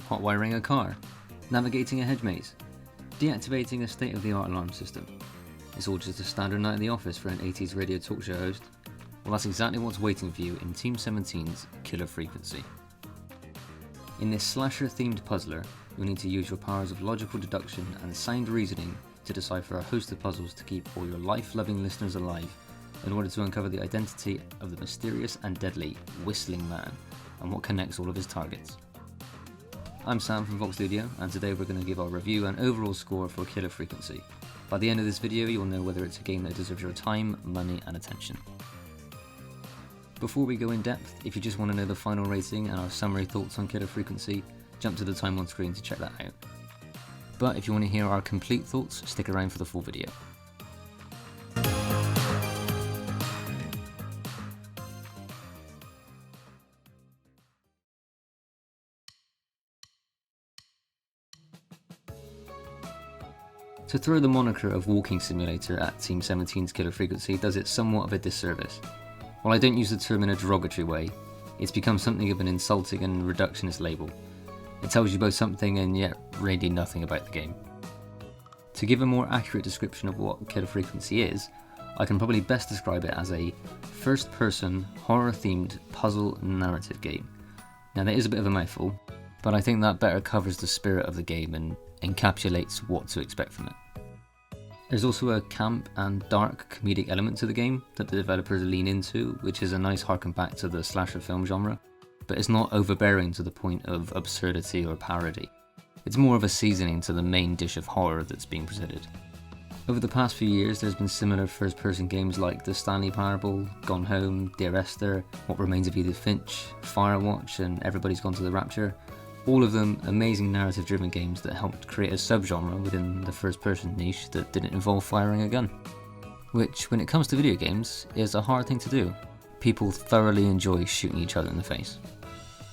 hot wiring a car, navigating a hedge maze, deactivating a state-of-the-art alarm system. It's all just a standard night at the office for an 80s radio talk show host. Well, that's exactly what's waiting for you in Team 17's Killer Frequency. In this slasher-themed puzzler, you'll need to use your powers of logical deduction and sound reasoning to decipher a host of puzzles to keep all your life-loving listeners alive in order to uncover the identity of the mysterious and deadly Whistling Man and what connects all of his targets. I'm Sam from Vox Studio, and today we're going to give our review and overall score for Killer Frequency. By the end of this video, you'll know whether it's a game that deserves your time, money and attention. Before we go in depth, if you just want to know the final rating and our summary thoughts on Killer Frequency, jump to the time on screen to check that out. But if you want to hear our complete thoughts, stick around for the full video. To throw the moniker of walking simulator at Team 17's Killer Frequency does it somewhat of a disservice. While I don't use the term in a derogatory way, it's become something of an insulting and reductionist label. It tells you both something and yet really nothing about the game. To give a more accurate description of what Killer Frequency is, I can probably best describe it as a first-person, horror-themed puzzle narrative game. Now that is a bit of a mouthful, but I think that better covers the spirit of the game and encapsulates what to expect from it. There's also a camp and dark comedic element to the game that the developers lean into, which is a nice harken back to the slasher film genre, but it's not overbearing to the point of absurdity or parody. It's more of a seasoning to the main dish of horror that's being presented. Over the past few years, there's been similar first-person games like The Stanley Parable, Gone Home, Dear Esther, What Remains of Edith Finch, Firewatch, and Everybody's Gone to the Rapture. All of them amazing narrative-driven games that helped create a subgenre within the first-person niche that didn't involve firing a gun. Which, when it comes to video games, is a hard thing to do. People thoroughly enjoy shooting each other in the face.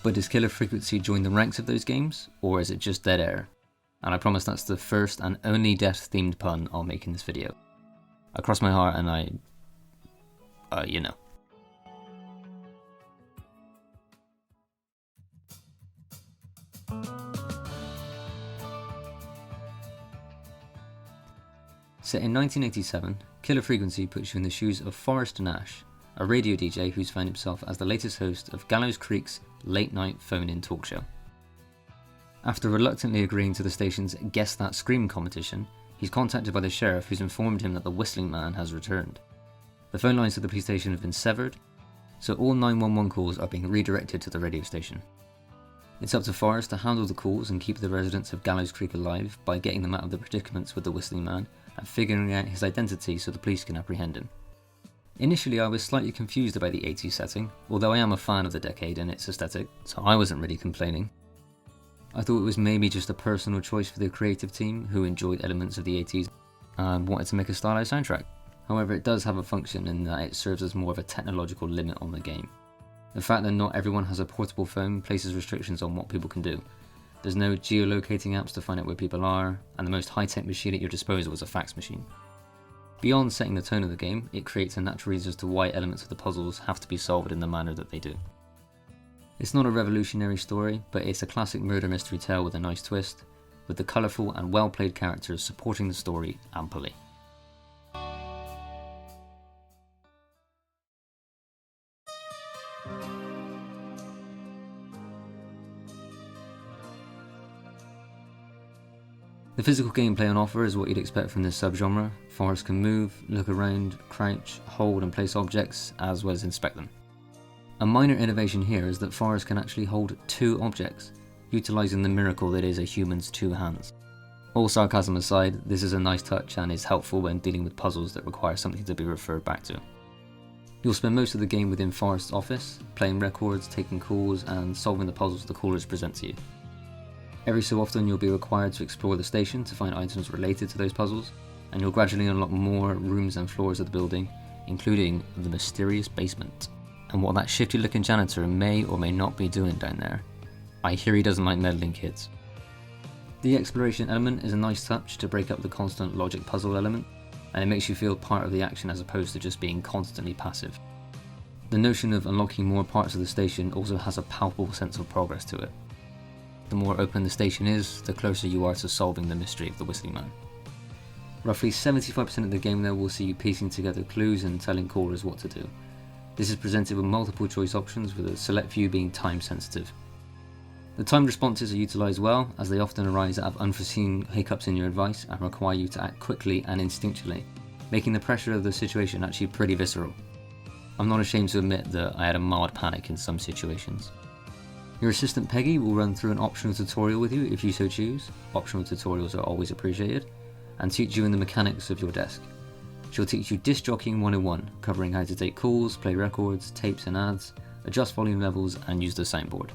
But does Killer Frequency join the ranks of those games, or is it just dead air? And I promise that's the first and only death-themed pun I'll make in this video. I cross my heart and you know. Set in 1987, Killer Frequency puts you in the shoes of Forrest Nash, a radio DJ who's found himself as the latest host of Gallows Creek's late-night phone-in talk show. After reluctantly agreeing to the station's Guess That Scream competition, he's contacted by the sheriff who's informed him that the Whistling Man has returned. The phone lines to the police station have been severed, so all 911 calls are being redirected to the radio station. It's up to Forrest to handle the calls and keep the residents of Gallows Creek alive by getting them out of the predicaments with the Whistling Man and figuring out his identity so the police can apprehend him. Initially I was slightly confused about the 80s setting, although I am a fan of the decade and its aesthetic, so I wasn't really complaining. I thought it was maybe just a personal choice for the creative team who enjoyed elements of the 80s and wanted to make a stylized soundtrack. However, it does have a function in that it serves as more of a technological limit on the game. The fact that not everyone has a portable phone places restrictions on what people can do. There's no geolocating apps to find out where people are, and the most high-tech machine at your disposal is a fax machine. Beyond setting the tone of the game, it creates a natural reason as to why elements of the puzzles have to be solved in the manner that they do. It's not a revolutionary story, but it's a classic murder mystery tale with a nice twist, with the colourful and well-played characters supporting the story amply. The physical gameplay on offer is what you'd expect from this subgenre. Forrest can move, look around, crouch, hold and place objects, as well as inspect them. A minor innovation here is that Forrest can actually hold two objects, utilising the miracle that is a human's two hands. All sarcasm aside, this is a nice touch and is helpful when dealing with puzzles that require something to be referred back to. You'll spend most of the game within Forrest's office, playing records, taking calls and solving the puzzles the callers present to you. Every so often you'll be required to explore the station to find items related to those puzzles, and you'll gradually unlock more rooms and floors of the building, including the mysterious basement, and what that shifty looking janitor may or may not be doing down there. I hear he doesn't like meddling kids. The exploration element is a nice touch to break up the constant logic puzzle element, and it makes you feel part of the action as opposed to just being constantly passive. The notion of unlocking more parts of the station also has a palpable sense of progress to it. The more open the station is, the closer you are to solving the mystery of the Whistling Man. Roughly 75% of the game though will see you piecing together clues and telling callers what to do. This is presented with multiple choice options, with a select few being time sensitive. The timed responses are utilised well, as they often arise out of unforeseen hiccups in your advice and require you to act quickly and instinctually, making the pressure of the situation actually pretty visceral. I'm not ashamed to admit that I had a mild panic in some situations. Your assistant Peggy will run through an optional tutorial with you if you so choose. Optional tutorials are always appreciated, and teach you in the mechanics of your desk. She'll teach you disc jockeying 101, covering how to take calls, play records, tapes and ads, adjust volume levels and use the soundboard.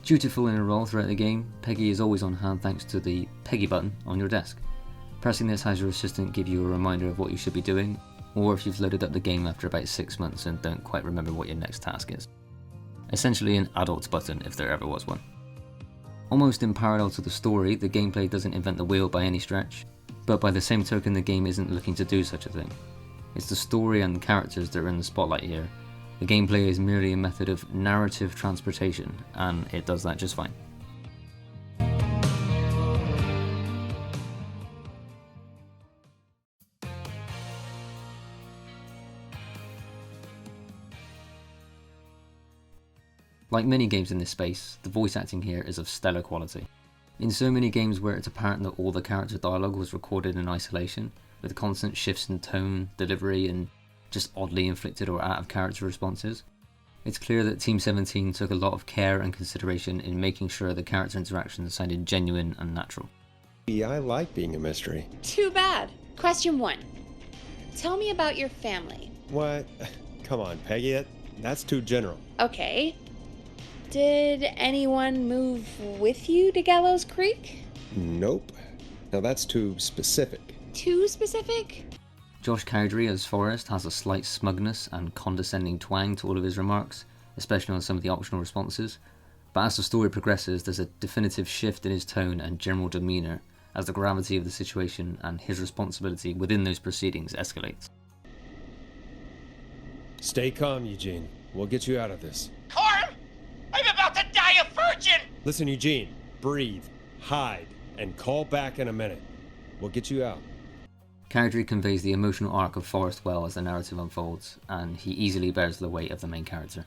Dutiful in her role throughout the game, Peggy is always on hand thanks to the Peggy button on your desk. Pressing this has your assistant give you a reminder of what you should be doing, or if you've loaded up the game after about 6 months and don't quite remember what your next task is. Essentially an adult's button if there ever was one. Almost in parallel to the story, the gameplay doesn't invent the wheel by any stretch, but by the same token the game isn't looking to do such a thing. It's the story and characters that are in the spotlight here. The gameplay is merely a method of narrative transportation, and it does that just fine. Like many games in this space, the voice acting here is of stellar quality. In so many games where it's apparent that all the character dialogue was recorded in isolation, with constant shifts in tone, delivery, and just oddly inflicted or out of character responses, it's clear that Team 17 took a lot of care and consideration in making sure the character interactions sounded genuine and natural. I like being a mystery. Too bad. Question 1. Tell me about your family. What? Come on, Peggy, that's too general. Okay. Did anyone move with you to Gallows Creek? Nope. Now that's too specific. Too specific? Josh Cowdery as Forrest has a slight smugness and condescending twang to all of his remarks, especially on some of the optional responses, but as the story progresses there's a definitive shift in his tone and general demeanour as the gravity of the situation and his responsibility within those proceedings escalates. Stay calm, Eugene. We'll get you out of this. Carm! I'm about to die a virgin! Listen, Eugene. Breathe, hide, and call back in a minute. We'll get you out. Cowdery conveys the emotional arc of Forrest well as the narrative unfolds, and he easily bears the weight of the main character.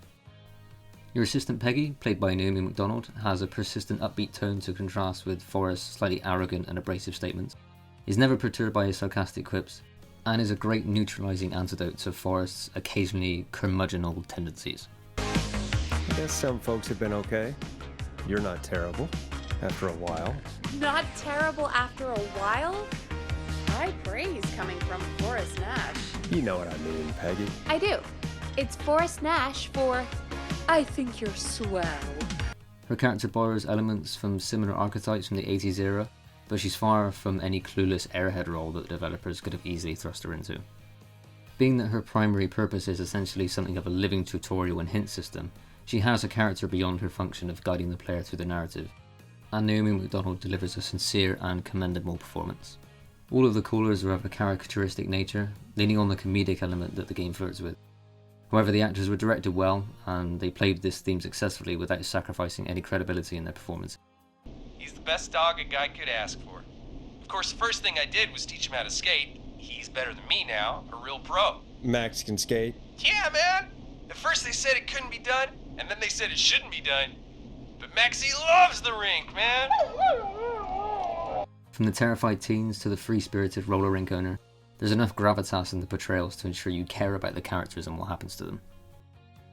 Your assistant Peggy, played by Naomi MacDonald, has a persistent upbeat tone to contrast with Forrest's slightly arrogant and abrasive statements, is never perturbed by his sarcastic quips, and is a great neutralising antidote to Forrest's occasionally curmudgeonal tendencies. I guess some folks have been okay. You're not terrible, after a while. Not terrible after a while? High praise coming from Forrest Nash. You know what I mean, Peggy. I do. It's Forrest Nash for I think you're swell. Her character borrows elements from similar archetypes from the 80s era, but she's far from any clueless airhead role that the developers could have easily thrust her into. Being that her primary purpose is essentially something of a living tutorial and hint system, she has a character beyond her function of guiding the player through the narrative, and Naomi MacDonald delivers a sincere and commendable performance. All of the callers are of a characteristic nature, leaning on the comedic element that the game flirts with. However, the actors were directed well, and they played this theme successfully without sacrificing any credibility in their performance. He's the best dog a guy could ask for. Of course, the first thing I did was teach him how to skate. He's better than me now, a real pro. Max can skate. Yeah, man! At first they said it couldn't be done, and then they said it shouldn't be done. But Maxie loves the rink, man! From the terrified teens to the free-spirited roller rink owner, there's enough gravitas in the portrayals to ensure you care about the characters and what happens to them.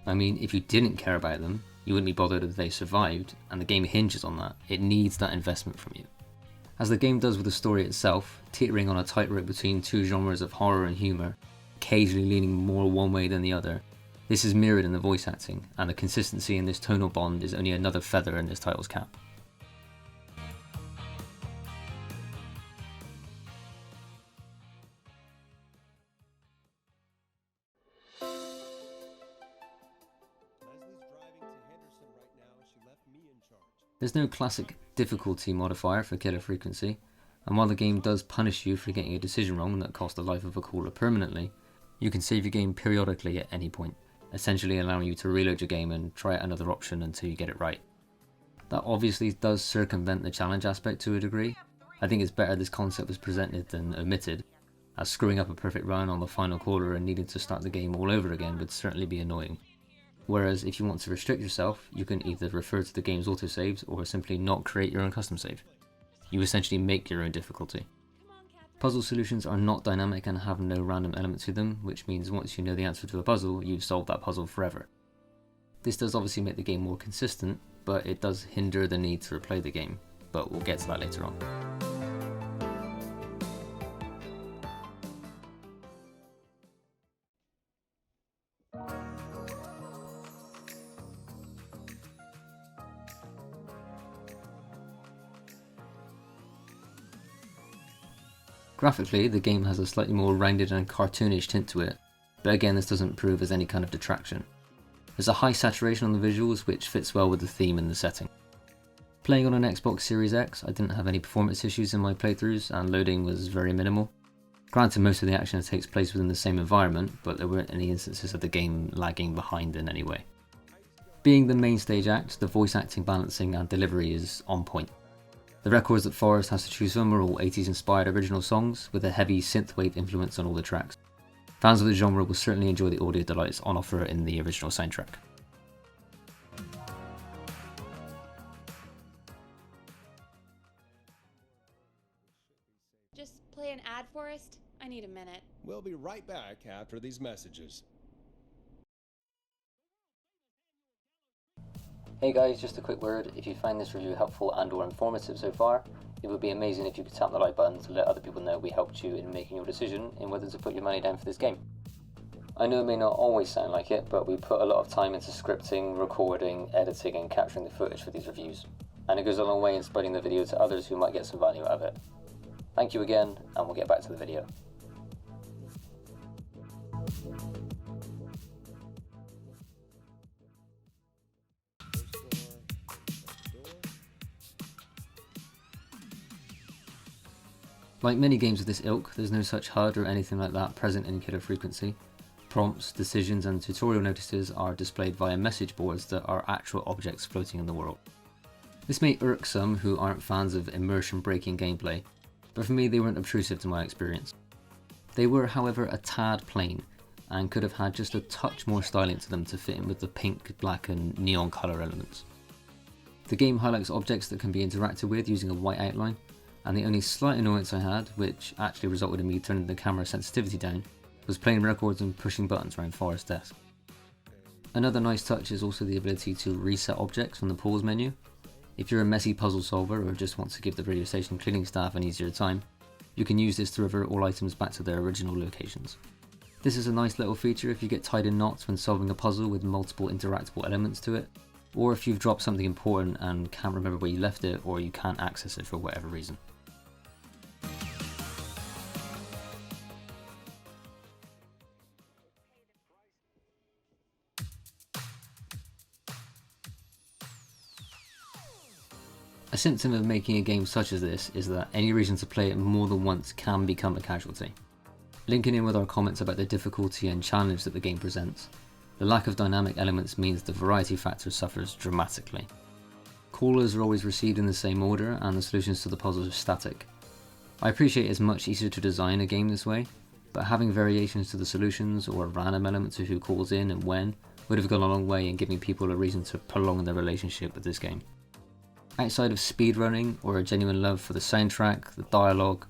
I mean, if you didn't care about them, you wouldn't be bothered if they survived, and the game hinges on that. It needs that investment from you. As the game does with the story itself, teetering on a tightrope between two genres of horror and humour, occasionally leaning more one way than the other, this is mirrored in the voice acting, and the consistency in this tonal bond is only another feather in this title's cap. There's no classic difficulty modifier for killer frequency, and while the game does punish you for getting a decision wrong that cost the life of a caller permanently, you can save your game periodically at any point, essentially allowing you to reload your game and try out another option until you get it right. That obviously does circumvent the challenge aspect to a degree. I think it's better this concept was presented than omitted, as screwing up a perfect run on the final quarter and needing to start the game all over again would certainly be annoying. Whereas if you want to restrict yourself, you can either refer to the game's autosaves or simply not create your own custom save. You essentially make your own difficulty. Puzzle solutions are not dynamic and have no random element to them, which means once you know the answer to a puzzle, you've solved that puzzle forever. This does obviously make the game more consistent, but it does hinder the need to replay the game, but we'll get to that later on. Graphically, the game has a slightly more rounded and cartoonish tint to it, but again this doesn't prove as any kind of detraction. There's a high saturation on the visuals which fits well with the theme and the setting. Playing on an Xbox Series X, I didn't have any performance issues in my playthroughs and loading was very minimal. Granted, most of the action takes place within the same environment, but there weren't any instances of the game lagging behind in any way. Being the main stage act, the voice acting, balancing and delivery is on point. The records that Forrest has to choose from are all 80s inspired original songs, with a heavy synthwave influence on all the tracks. Fans of the genre will certainly enjoy the audio delights on offer in the original soundtrack. Just play an ad, Forrest? I need a minute. We'll be right back after these messages. Hey guys, just a quick word. If you find this review helpful and or informative so far, it would be amazing if you could tap the like button to let other people know we helped you in making your decision in whether to put your money down for this game. I know it may not always sound like it, but we put a lot of time into scripting, recording, editing and capturing the footage for these reviews, and it goes a long way in spreading the video to others who might get some value out of it. Thank you again, and we'll get back to the video. Like many games of this ilk, there's no such HUD or anything like that present in Killer Frequency. Prompts, decisions and tutorial notices are displayed via message boards that are actual objects floating in the world. This may irk some who aren't fans of immersion breaking gameplay, but for me they weren't obtrusive to my experience. They were however a tad plain, and could have had just a touch more styling to them to fit in with the pink, black and neon colour elements. The game highlights objects that can be interacted with using a white outline, and the only slight annoyance I had, which actually resulted in me turning the camera sensitivity down, was playing records and pushing buttons around Forrest's desk. Another nice touch is also the ability to reset objects from the pause menu. If you're a messy puzzle solver or just want to give the radio station cleaning staff an easier time, you can use this to revert all items back to their original locations. This is a nice little feature if you get tied in knots when solving a puzzle with multiple interactable elements to it, or if you've dropped something important and can't remember where you left it or you can't access it for whatever reason. A symptom of making a game such as this is that any reason to play it more than once can become a casualty. Linking in with our comments about the difficulty and challenge that the game presents, the lack of dynamic elements means the variety factor suffers dramatically. Callers are always received in the same order and the solutions to the puzzles are static. I appreciate it's much easier to design a game this way, but having variations to the solutions or a random element to who calls in and when would have gone a long way in giving people a reason to prolong their relationship with this game. Outside of speedrunning or a genuine love for the soundtrack, the dialogue,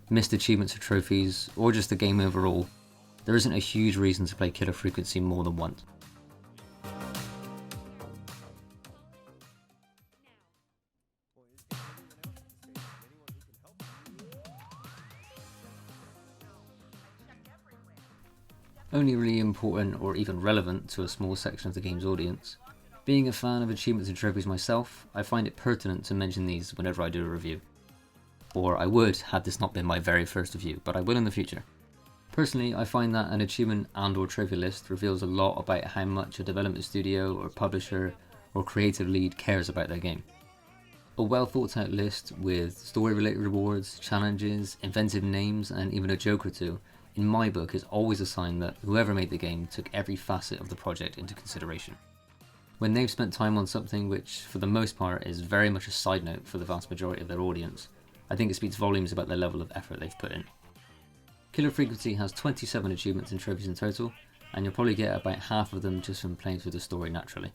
missed achievements or trophies, or just the game overall, there isn't a huge reason to play Killer Frequency more than once. Only really important or even relevant to a small section of the game's audience. Being a fan of achievements and trophies myself, I find it pertinent to mention these whenever I do a review. Or I would had this not been my very first review, but I will in the future. Personally, I find that an achievement and or trophy list reveals a lot about how much a development studio or publisher or creative lead cares about their game. A well thought out list with story related rewards, challenges, inventive names and even a joke or two, in my book is always a sign that whoever made the game took every facet of the project into consideration. When they've spent time on something which, for the most part, is very much a side note for the vast majority of their audience, I think it speaks volumes about the level of effort they've put in. Killer Frequency has 27 achievements and trophies in total, and you'll probably get about half of them just from playing through the story naturally.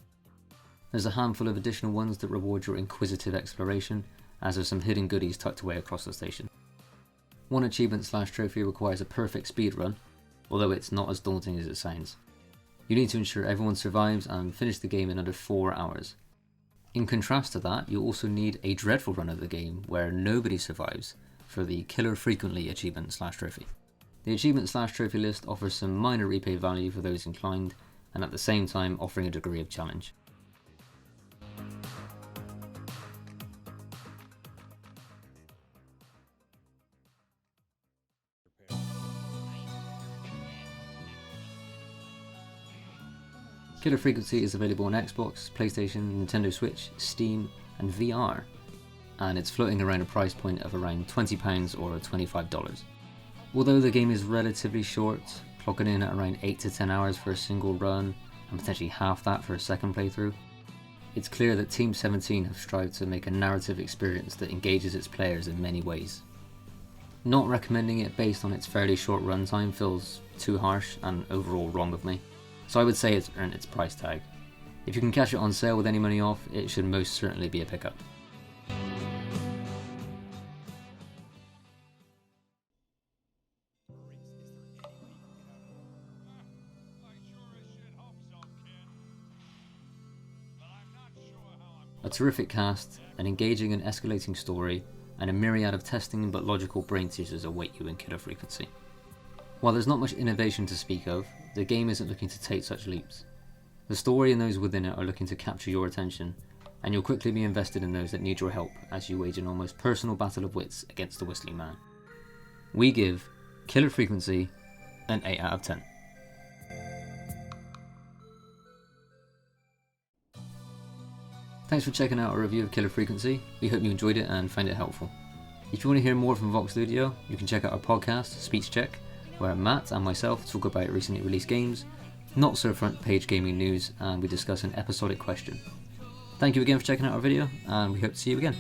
There's a handful of additional ones that reward your inquisitive exploration, as are some hidden goodies tucked away across the station. One achievement/trophy requires a perfect speedrun, although it's not as daunting as it sounds. You need to ensure everyone survives and finish the game in under 4 hours. In contrast to that, you'll also need a dreadful run of the game where nobody survives for the Killer Frequently achievement/trophy. The achievement/trophy list offers some minor replay value for those inclined, and at the same time offering a degree of challenge. Killer Frequency is available on Xbox, PlayStation, Nintendo Switch, Steam, and VR, and it's floating around a price point of around £20 or $25. Although the game is relatively short, clocking in at around 8 to 10 hours for a single run, and potentially half that for a second playthrough, it's clear that Team 17 have strived to make a narrative experience that engages its players in many ways. Not recommending it based on its fairly short runtime feels too harsh and overall wrong of me, so I would say it's earned its price tag. If you can catch it on sale with any money off, it should most certainly be a pickup. A terrific cast, an engaging and escalating story, and a myriad of testing but logical brain teasers await you in Killer Frequency. While there's not much innovation to speak of, the game isn't looking to take such leaps. The story and those within it are looking to capture your attention, and you'll quickly be invested in those that need your help as you wage an almost personal battle of wits against the Whistling Man. We give Killer Frequency an 8 out of 10. Thanks for checking out our review of Killer Frequency. We hope you enjoyed it and found it helpful. If you want to hear more from Vox Studio, you can check out our podcast, Speech Check, where Matt and myself talk about recently released games, not so front page gaming news, and we discuss an episodic question. Thank you again for checking out our video, and we hope to see you again.